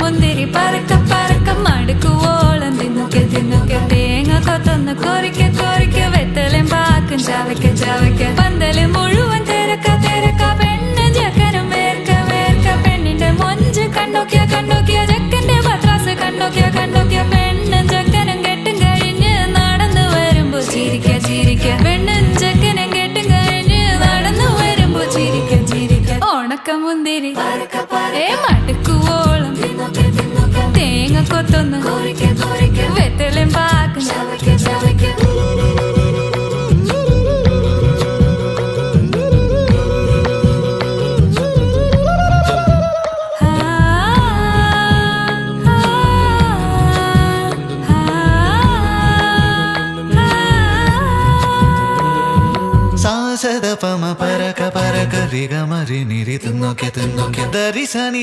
മുന്തിരി പറക്ക പറക്ക മടുക്കുവോളം തിന്നൊക്കെ തിന്നൊക്കെ തേങ്ങ കൊത്തൊന്ന് കൊറിക്ക കൊറിക്ക വെത്തലും പാക്കും ചവയ്ക്ക ചവയ്ക്ക പന്തല് മുഴുവൻ തിരക്ക തിരക്ക പെണ്ണ് ചെക്കനും വേർക്ക വേർക്ക പെണ്ണിന്റെ മൊഞ്ച് കണ്ടോക്കിയ കണ്ടോക്കിയ ചെക്കന്റെ പത്രാസ് കണ്ടോക്കിയ കണ്ടോക്കിയ പെണ്ണും ചെക്കനും കെട്ടും കഴിഞ്ഞ് നടന്നു വരുമ്പോ ചിരിക്ക ചിരിക്ക പെണ്ണും ചെക്കനും കെട്ടും കഴിഞ്ഞ് നടന്നു വരുമ്പോ ചിരിക്ക ചിരിക്ക ഉണക്കമുന്തിരി മടുക്കുവോളം തേങ്ങ കൊത്തൊന്ന് വെത്തലും പാക്കും സാസദ പമ പരക പരക റിഗ മരി നിരി തിന്നോക്കെ തിന്നോക്കെ ദരിസനി